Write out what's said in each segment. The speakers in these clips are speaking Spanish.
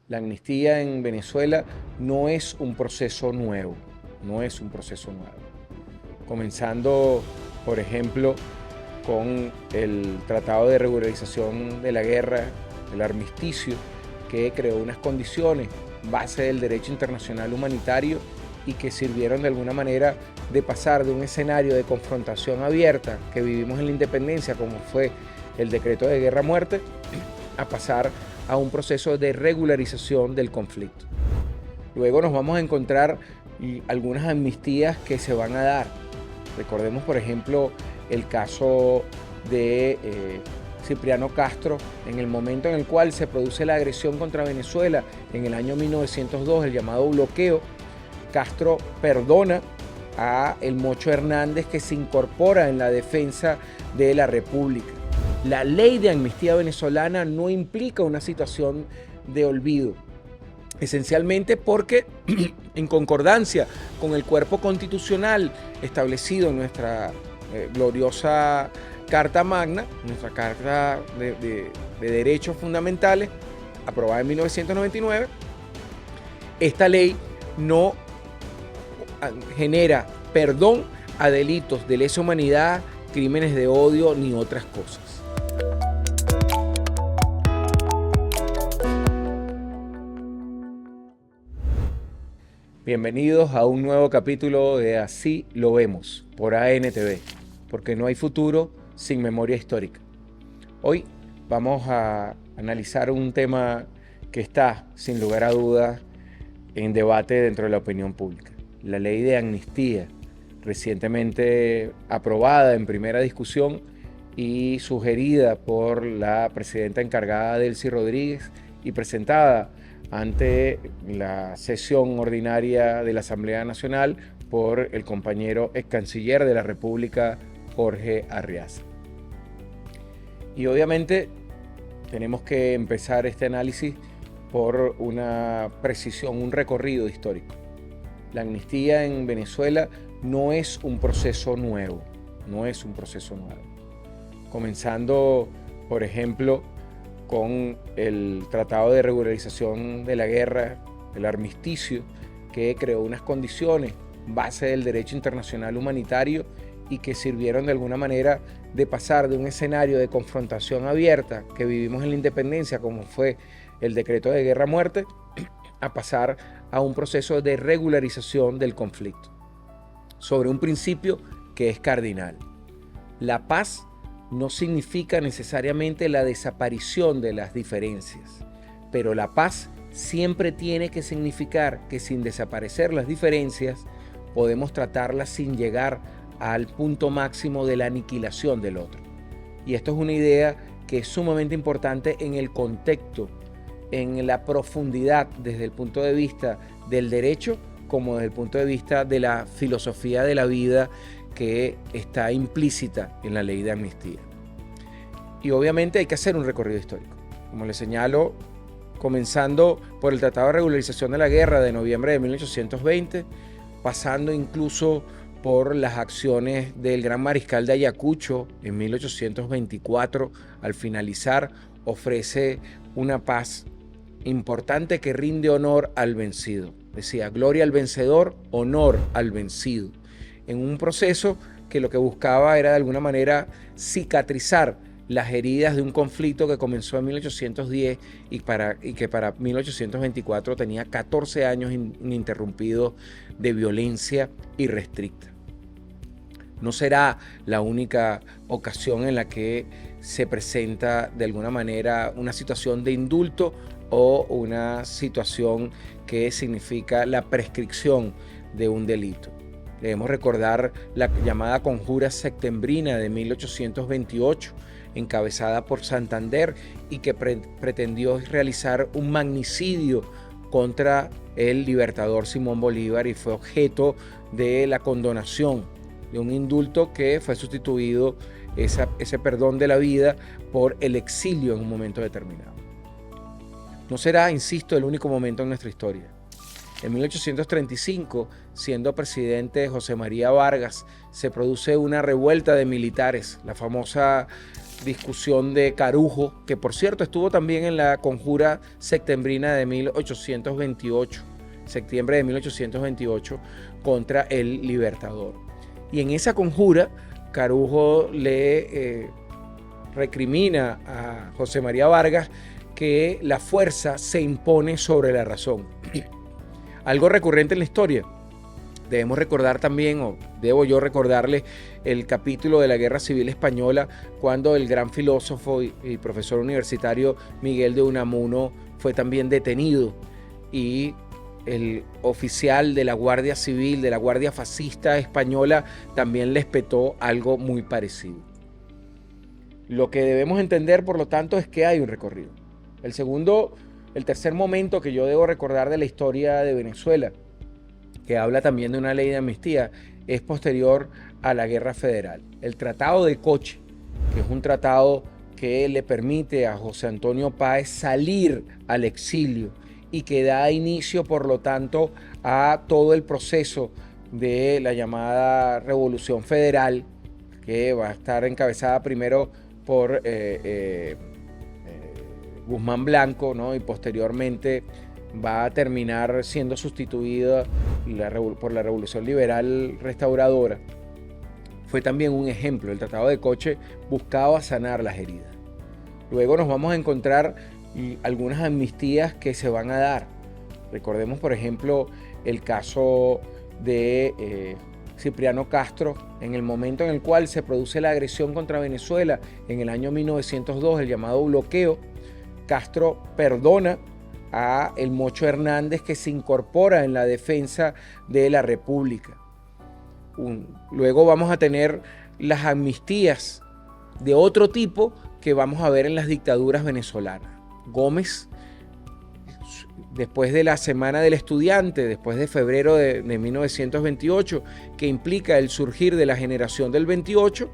La amnistía en Venezuela no es un proceso nuevo, no es un proceso nuevo. Comenzando, por ejemplo, con el Tratado de Regularización de la Guerra, el armisticio, que creó unas condiciones base del derecho internacional humanitario y que sirvieron de alguna manera de pasar de un escenario de confrontación abierta que vivimos en la independencia, como fue el decreto de guerra-muerte, a pasar a un proceso de regularización del conflicto. Luego nos vamos a encontrar algunas amnistías que se van a dar. Recordemos, por ejemplo, el caso de Cipriano Castro, en el momento en el cual se produce la agresión contra Venezuela en el año 1902, el llamado bloqueo. Castro perdona a el Mocho Hernández, que se incorpora en la defensa de la República. La ley de amnistía venezolana no implica una situación de olvido, esencialmente porque en concordancia con el cuerpo constitucional establecido en nuestra gloriosa Carta Magna, nuestra Carta de Derechos Fundamentales, aprobada en 1999, esta ley no genera perdón a delitos de lesa humanidad, crímenes de odio ni otras cosas. Bienvenidos a un nuevo capítulo de Así lo vemos por ANTV, porque no hay futuro sin memoria histórica. Hoy vamos a analizar un tema que está, sin lugar a dudas, en debate dentro de la opinión pública. La ley de amnistía, recientemente aprobada en primera discusión y sugerida por la presidenta encargada Delcy Rodríguez y presentada ante la sesión ordinaria de la Asamblea Nacional por el compañero ex canciller de la República, Jorge Arriaza. Y obviamente tenemos que empezar este análisis por una precisión, un recorrido histórico. La amnistía en Venezuela no es un proceso nuevo, no es un proceso nuevo. Comenzando, por ejemplo, con el Tratado de Regularización de la Guerra, el armisticio, que creó unas condiciones base del derecho internacional humanitario y que sirvieron de alguna manera de pasar de un escenario de confrontación abierta que vivimos en la independencia, como fue el decreto de guerra-muerte, a pasar a un proceso de regularización del conflicto, sobre un principio que es cardinal. La paz no significa necesariamente la desaparición de las diferencias, pero la paz siempre tiene que significar que sin desaparecer las diferencias, podemos tratarlas sin llegar al punto máximo de la aniquilación del otro. Y esto es una idea que es sumamente importante en el contexto, en la profundidad desde el punto de vista del derecho, como desde el punto de vista de la filosofía de la vida que está implícita en la ley de amnistía. Y obviamente hay que hacer un recorrido histórico. Como les señalo, comenzando por el Tratado de Regularización de la Guerra de noviembre de 1820, pasando incluso por las acciones del Gran Mariscal de Ayacucho en 1824, al finalizar, ofrece una paz importante que rinde honor al vencido. Decía, gloria al vencedor, honor al vencido. En un proceso que lo que buscaba era de alguna manera cicatrizar las heridas de un conflicto que comenzó en 1810 y que para 1824 tenía 14 años ininterrumpidos de violencia irrestricta. No será la única ocasión en la que se presenta de alguna manera una situación de indulto o una situación que significa la prescripción de un delito. Debemos recordar la llamada Conjura Septembrina de 1828, encabezada por Santander y que pretendió realizar un magnicidio contra el libertador Simón Bolívar y fue objeto de la condonación de un indulto que fue sustituido, ese perdón de la vida, por el exilio en un momento determinado. No será, insisto, el único momento en nuestra historia. En 1835, siendo presidente José María Vargas, se produce una revuelta de militares, la famosa discusión de Carujo, que por cierto estuvo también en la conjura septembrina de 1828, septiembre de 1828, contra el Libertador. Y en esa conjura, Carujo le recrimina a José María Vargas que la fuerza se impone sobre la razón. Algo recurrente en la historia. Debemos recordar también, o debo yo recordarles, el capítulo de la Guerra Civil Española, cuando el gran filósofo y profesor universitario Miguel de Unamuno fue también detenido, y el oficial de la Guardia Civil, de la Guardia Fascista Española, también le espetó algo muy parecido. Lo que debemos entender, por lo tanto, es que hay un recorrido. El tercer momento que yo debo recordar de la historia de Venezuela, que habla también de una ley de amnistía, es posterior a la Guerra Federal. El Tratado de Coche, que es un tratado que le permite a José Antonio Páez salir al exilio y que da inicio, por lo tanto, a todo el proceso de la llamada Revolución Federal, que va a estar encabezada primero por Guzmán Blanco, ¿no? Y posteriormente va a terminar siendo sustituida por la Revolución Liberal Restauradora. Fue también un ejemplo. El Tratado de Coche buscaba sanar las heridas. Luego nos vamos a encontrar algunas amnistías que se van a dar. Recordemos, por ejemplo, el caso de Cipriano Castro, en el momento en el cual se produce la agresión contra Venezuela en el año 1902, el llamado bloqueo. Castro perdona a el Mocho Hernández, que se incorpora en la defensa de la República. Luego vamos a tener las amnistías de otro tipo que vamos a ver en las dictaduras venezolanas. Gómez, después de la Semana del Estudiante, después de febrero de 1928, que implica el surgir de la generación del 28,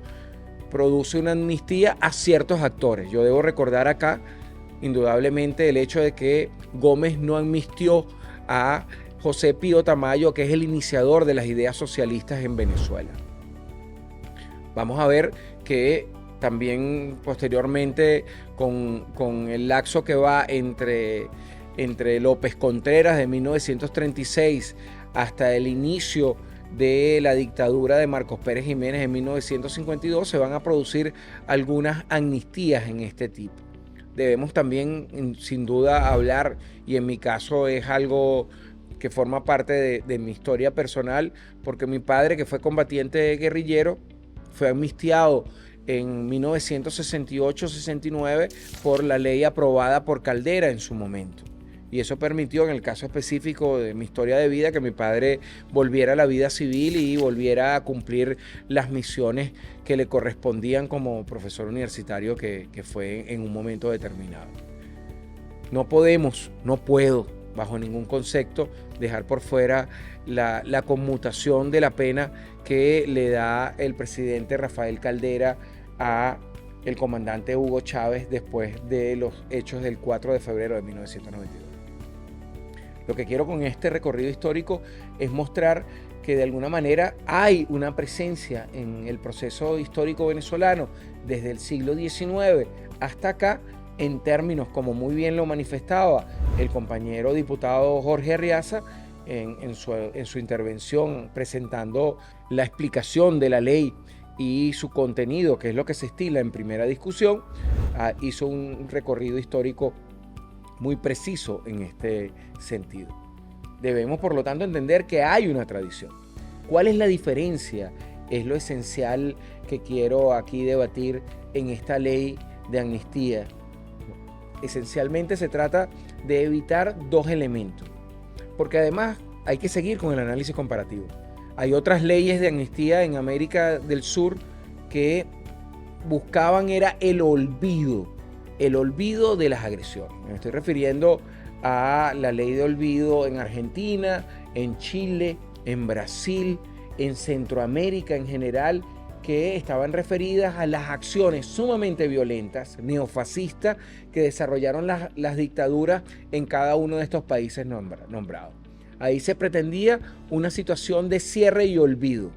produce una amnistía a ciertos actores. Yo debo recordar acá, indudablemente, el hecho de que Gómez no amnistió a José Pío Tamayo, que es el iniciador de las ideas socialistas en Venezuela. Vamos a ver que también posteriormente, con el lapso que va entre López Contreras de 1936 hasta el inicio de la dictadura de Marcos Pérez Jiménez en 1952, se van a producir algunas amnistías en este tipo. Debemos también, sin duda, hablar, y en mi caso es algo que forma parte de mi historia personal, porque mi padre, que fue combatiente guerrillero, fue amnistiado en 1968-69 por la ley aprobada por Caldera en su momento. Y eso permitió, en el caso específico de mi historia de vida, que mi padre volviera a la vida civil y volviera a cumplir las misiones que le correspondían como profesor universitario que fue en un momento determinado. No puedo, bajo ningún concepto, dejar por fuera la conmutación de la pena que le da el presidente Rafael Caldera a el comandante Hugo Chávez después de los hechos del 4 de febrero de 1992. Lo que quiero con este recorrido histórico es mostrar que de alguna manera hay una presencia en el proceso histórico venezolano desde el siglo XIX hasta acá, en términos, como muy bien lo manifestaba el compañero diputado Jorge Arriaza en su intervención presentando la explicación de la ley y su contenido, que es lo que se estila en primera discusión. Hizo un recorrido histórico muy preciso en este sentido. Debemos, por lo tanto, entender que hay una tradición. ¿Cuál es la diferencia? Es lo esencial que quiero aquí debatir en esta ley de amnistía. Esencialmente se trata de evitar dos elementos, porque además hay que seguir con el análisis comparativo. Hay otras leyes de amnistía en América del Sur que buscaban era el olvido de las agresiones. Me estoy refiriendo a la ley de olvido en Argentina, en Chile, en Brasil, en Centroamérica en general, que estaban referidas a las acciones sumamente violentas, neofascistas, que desarrollaron las dictaduras en cada uno de estos países nombrados. Ahí se pretendía una situación de cierre y olvido.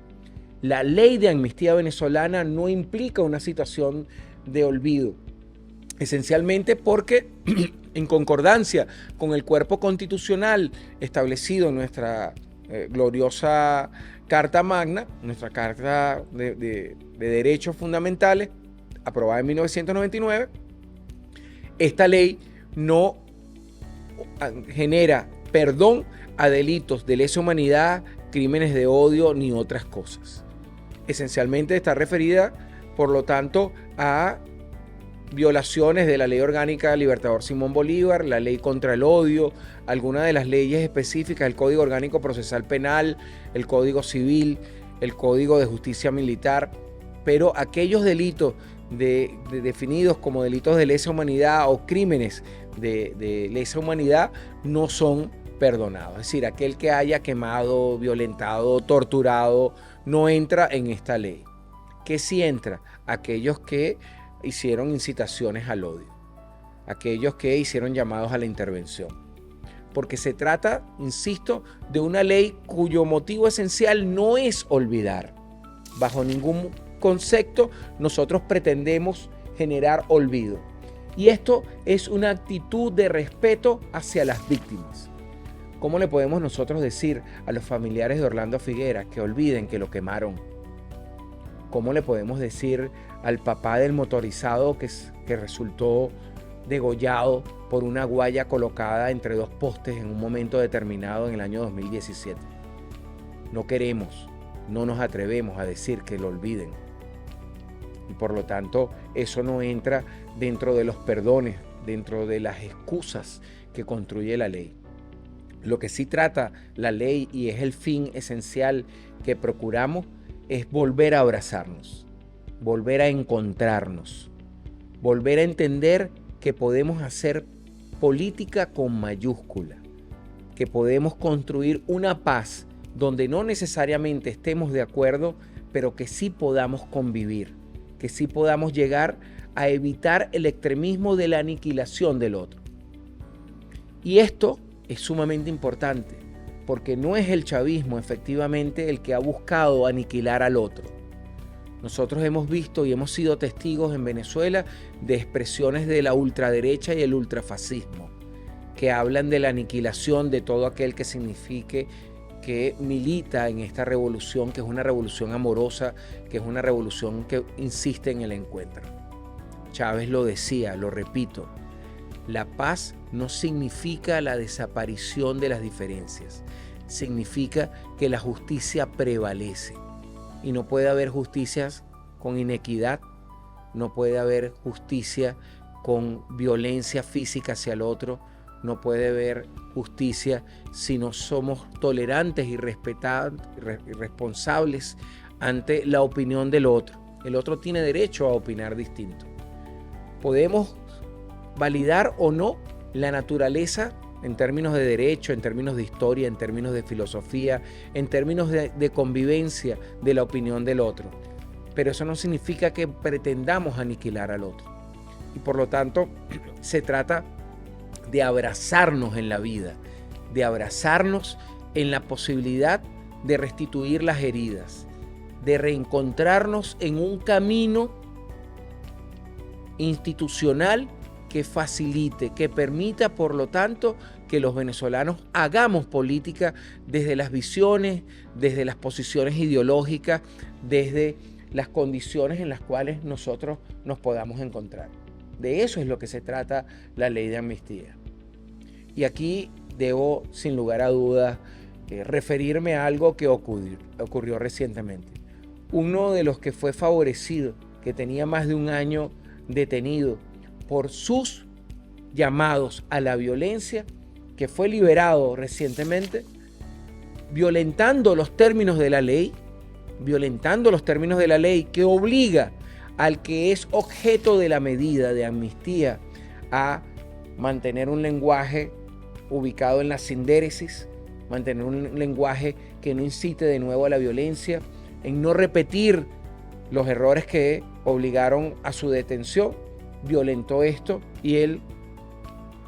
La ley de amnistía venezolana no implica una situación de olvido. Esencialmente porque en concordancia con el cuerpo constitucional establecido en nuestra gloriosa Carta Magna, nuestra Carta de Derechos Fundamentales, aprobada en 1999, esta ley no genera perdón a delitos de lesa humanidad, crímenes de odio ni otras cosas. Esencialmente está referida, por lo tanto, a violaciones de la Ley Orgánica Libertador Simón Bolívar, la Ley contra el Odio, algunas de las leyes específicas, el Código Orgánico Procesal Penal, el Código Civil, el Código de Justicia Militar, pero aquellos delitos definidos como delitos de lesa humanidad o crímenes de lesa humanidad no son perdonados. Es decir, aquel que haya quemado, violentado, torturado, no entra en esta ley. ¿Qué sí entra? Aquellos que hicieron incitaciones al odio, aquellos que hicieron llamados a la intervención. Porque se trata, insisto, de una ley cuyo motivo esencial no es olvidar. Bajo ningún concepto nosotros pretendemos generar olvido. Y esto es una actitud de respeto hacia las víctimas. ¿Cómo le podemos nosotros decir a los familiares de Orlando Figueras que olviden que lo quemaron? ¿Cómo le podemos decir al papá del motorizado que resultó degollado por una guaya colocada entre dos postes en un momento determinado en el año 2017? No queremos, no nos atrevemos a decir que lo olviden. Y por lo tanto, eso no entra dentro de los perdones, dentro de las excusas que construye la ley. Lo que sí trata la ley, y es el fin esencial que procuramos, es volver a abrazarnos, volver a encontrarnos, volver a entender que podemos hacer política con mayúscula, que podemos construir una paz donde no necesariamente estemos de acuerdo, pero que sí podamos convivir, que sí podamos llegar a evitar el extremismo de la aniquilación del otro. Y esto es sumamente importante, porque no es el chavismo efectivamente el que ha buscado aniquilar al otro. Nosotros hemos visto y hemos sido testigos en Venezuela de expresiones de la ultraderecha y el ultrafascismo, que hablan de la aniquilación de todo aquel que signifique que milita en esta revolución, que es una revolución amorosa, que es una revolución que insiste en el encuentro. Chávez lo decía, lo repito, la paz no significa la desaparición de las diferencias, significa que la justicia prevalece. Y no puede haber justicias con inequidad, no puede haber justicia con violencia física hacia el otro, no puede haber justicia si no somos tolerantes y responsables ante la opinión del otro. El otro tiene derecho a opinar distinto. Podemos validar o no la naturaleza en términos de derecho, en términos de historia, en términos de filosofía, en términos de convivencia de la opinión del otro. Pero eso no significa que pretendamos aniquilar al otro. Y por lo tanto, se trata de abrazarnos en la vida, de abrazarnos en la posibilidad de restituir las heridas, de reencontrarnos en un camino institucional que facilite, que permita, por lo tanto, que los venezolanos hagamos política desde las visiones, desde las posiciones ideológicas, desde las condiciones en las cuales nosotros nos podamos encontrar. De eso es lo que se trata la ley de amnistía. Y aquí debo, sin lugar a dudas, referirme a algo que ocurrió recientemente. Uno de los que fue favorecido, que tenía más de un año detenido por sus llamados a la violencia, que fue liberado recientemente, violentando los términos de la ley, que obliga al que es objeto de la medida de amnistía a mantener un lenguaje ubicado en la sindéresis, mantener un lenguaje que no incite de nuevo a la violencia, en no repetir los errores que obligaron a su detención. Violentó esto y el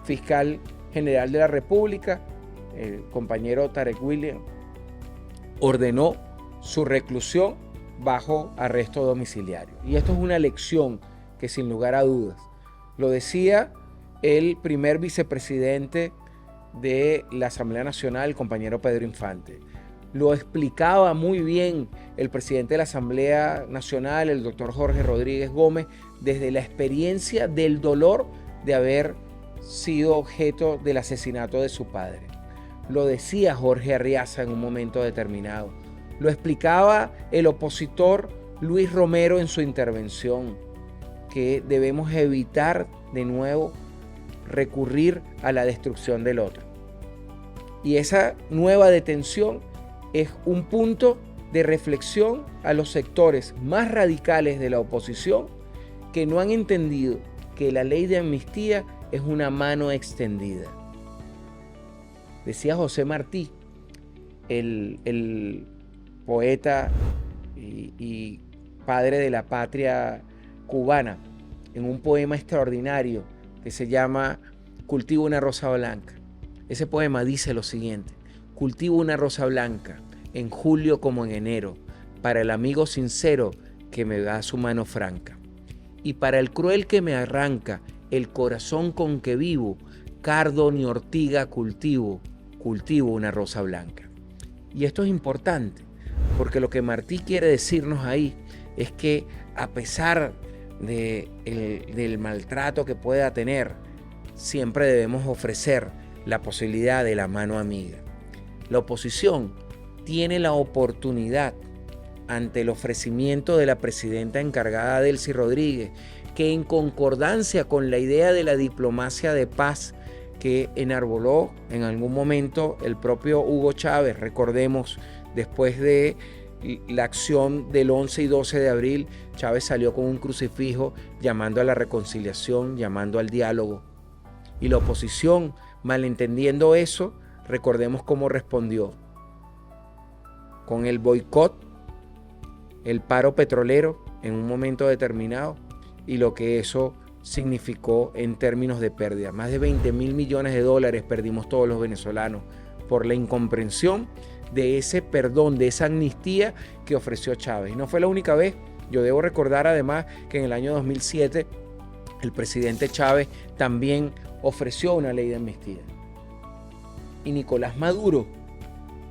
fiscal general de la República, el compañero Tarek William, ordenó su reclusión bajo arresto domiciliario. Y esto es una lección que sin lugar a dudas. Lo decía el primer vicepresidente de la Asamblea Nacional, el compañero Pedro Infante. Lo explicaba muy bien el presidente de la Asamblea Nacional, el doctor Jorge Rodríguez Gómez, desde la experiencia del dolor de haber sido objeto del asesinato de su padre. Lo decía Jorge Arriaza en un momento determinado. Lo explicaba el opositor Luis Romero en su intervención, que debemos evitar de nuevo recurrir a la destrucción del otro. Y esa nueva detención es un punto de reflexión a los sectores más radicales de la oposición que no han entendido que la ley de amnistía es una mano extendida. Decía José Martí, el poeta y padre de la patria cubana, en un poema extraordinario que se llama Cultivo una rosa blanca. Ese poema dice lo siguiente: cultivo una rosa blanca en julio como en enero, para el amigo sincero que me da su mano franca. Y para el cruel que me arranca el corazón con que vivo, cardo ni ortiga cultivo una rosa blanca. Y esto es importante, porque lo que Martí quiere decirnos ahí es que a pesar del maltrato que pueda tener, siempre debemos ofrecer la posibilidad de la mano amiga. La oposición tiene la oportunidad, ante el ofrecimiento de la presidenta encargada Delcy Rodríguez, que en concordancia con la idea de la diplomacia de paz que enarboló en algún momento el propio Hugo Chávez, recordemos, después de la acción del 11 y 12 de abril, Chávez salió con un crucifijo llamando a la reconciliación, llamando al diálogo. Y la oposición, malentendiendo eso, recordemos cómo respondió. Con el boicot, el paro petrolero en un momento determinado y lo que eso significó en términos de pérdida. Más de 20.000 millones de dólares perdimos todos los venezolanos por la incomprensión de ese perdón, de esa amnistía que ofreció Chávez. Y no fue la única vez. Yo debo recordar además que en el año 2007 el presidente Chávez también ofreció una ley de amnistía. Y Nicolás Maduro,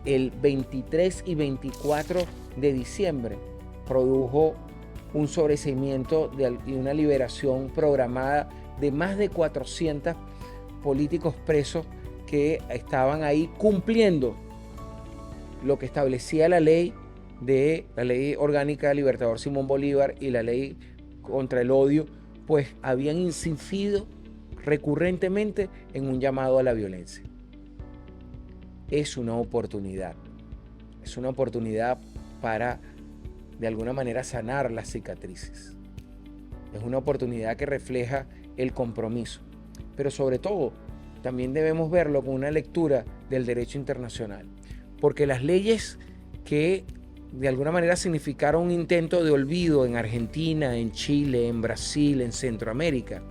el 23 y 24 de diciembre, produjo un sobreseimiento y una liberación programada de más de 400 políticos presos que estaban ahí cumpliendo lo que establecía la ley orgánica del Libertador Simón Bolívar y la ley contra el odio, pues habían incidido recurrentemente en un llamado a la violencia. Es una oportunidad para de alguna manera sanar las cicatrices. Es una oportunidad que refleja el compromiso, pero sobre todo también debemos verlo con una lectura del derecho internacional, porque las leyes que de alguna manera significaron un intento de olvido en Argentina, en Chile, en Brasil, en Centroamérica,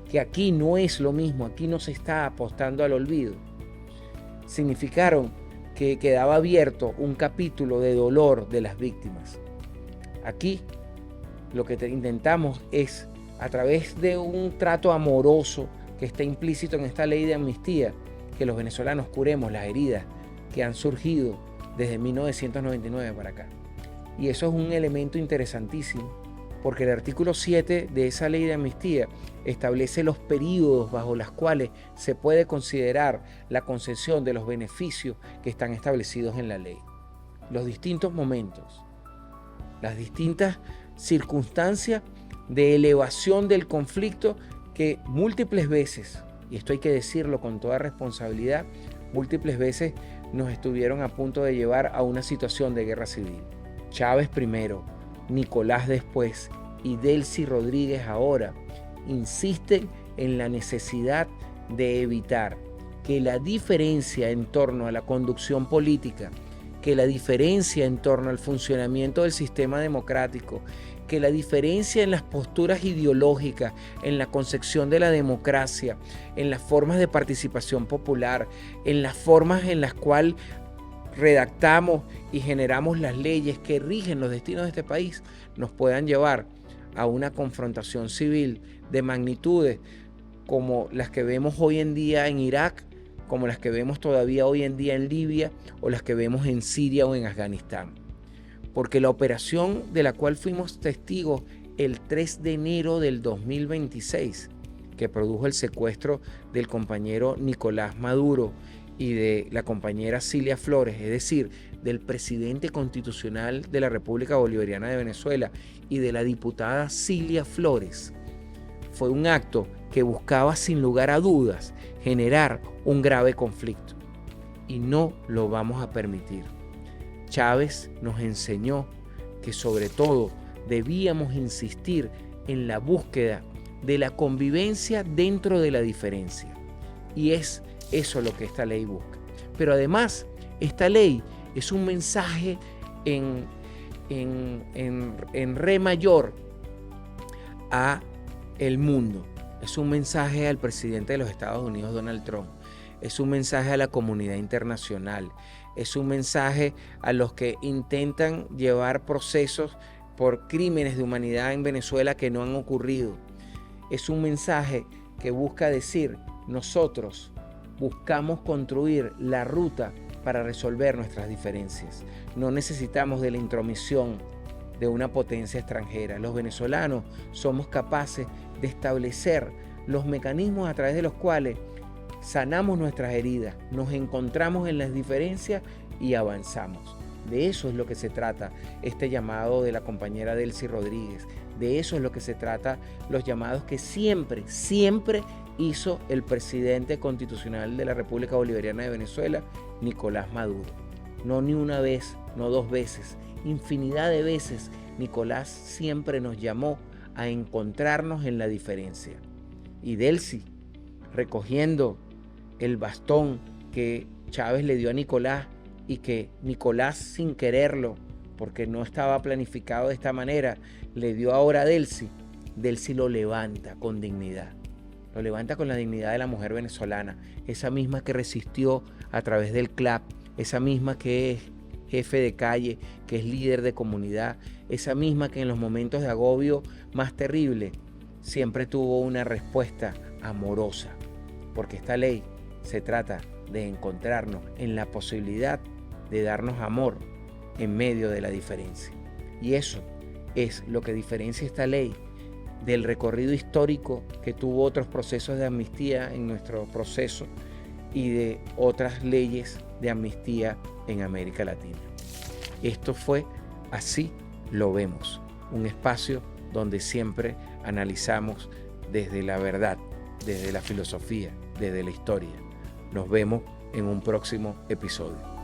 que aquí no es lo mismo, aquí no se está apostando al olvido, significaron que quedaba abierto un capítulo de dolor de las víctimas. Aquí lo que intentamos es, a través de un trato amoroso que está implícito en esta ley de amnistía, que los venezolanos curemos las heridas que han surgido desde 1999 para acá. Y eso es un elemento interesantísimo, porque el artículo 7 de esa ley de amnistía establece los períodos bajo los cuales se puede considerar la concesión de los beneficios que están establecidos en la ley. Los distintos momentos, las distintas circunstancias de elevación del conflicto que múltiples veces, y esto hay que decirlo con toda responsabilidad, múltiples veces nos estuvieron a punto de llevar a una situación de guerra civil. Chávez primero, Nicolás después y Delcy Rodríguez ahora insisten en la necesidad de evitar que la diferencia en torno a la conducción política, que la diferencia en torno al funcionamiento del sistema democrático, que la diferencia en las posturas ideológicas, en la concepción de la democracia, en las formas de participación popular, en las formas en las cuales redactamos y generamos las leyes que rigen los destinos de este país, nos puedan llevar a una confrontación civil de magnitudes como las que vemos hoy en día en Irak, como las que vemos todavía hoy en día en Libia o las que vemos en Siria o en Afganistán. Porque la operación de la cual fuimos testigos el 3 de enero del 2026, que produjo el secuestro del compañero Nicolás Maduro y de la compañera Cilia Flores, es decir, del presidente constitucional de la República Bolivariana de Venezuela y de la diputada Cilia Flores, fue un acto que buscaba sin lugar a dudas generar un grave conflicto. Y no lo vamos a permitir. Chávez nos enseñó que sobre todo debíamos insistir en la búsqueda de la convivencia dentro de la diferencia. Y es eso lo que esta ley busca. Pero además, esta ley es un mensaje en re mayor a el mundo. Es un mensaje al presidente de los Estados Unidos, Donald Trump. Es un mensaje a la comunidad internacional. Es un mensaje a los que intentan llevar procesos por crímenes de humanidad en Venezuela que no han ocurrido. Es un mensaje que busca decir, nosotros buscamos construir la ruta para resolver nuestras diferencias. No necesitamos de la intromisión de una potencia extranjera. Los venezolanos somos capaces de establecer los mecanismos a través de los cuales sanamos nuestras heridas, nos encontramos en las diferencias y avanzamos. De eso es lo que se trata este llamado de la compañera Delcy Rodríguez. De eso es lo que se trata los llamados que siempre hizo el presidente constitucional de la República Bolivariana de Venezuela, Nicolás Maduro. No ni una vez, no dos veces, infinidad de veces, Nicolás siempre nos llamó a encontrarnos en la diferencia. Y Delcy, recogiendo el bastón que Chávez le dio a Nicolás y que Nicolás, sin quererlo, porque no estaba planificado de esta manera, le dio ahora a Delcy, Delcy lo levanta con dignidad. Lo levanta con la dignidad de la mujer venezolana, esa misma que resistió a través del CLAP, esa misma que es jefe de calle, que es líder de comunidad, esa misma que en los momentos de agobio más terrible siempre tuvo una respuesta amorosa, porque esta ley se trata de encontrarnos en la posibilidad de darnos amor en medio de la diferencia. Y eso es lo que diferencia esta ley del recorrido histórico que tuvo otros procesos de amnistía en nuestro proceso y de otras leyes de amnistía en América Latina. Esto fue Así lo vemos, un espacio donde siempre analizamos desde la verdad, desde la filosofía, desde la historia. Nos vemos en un próximo episodio.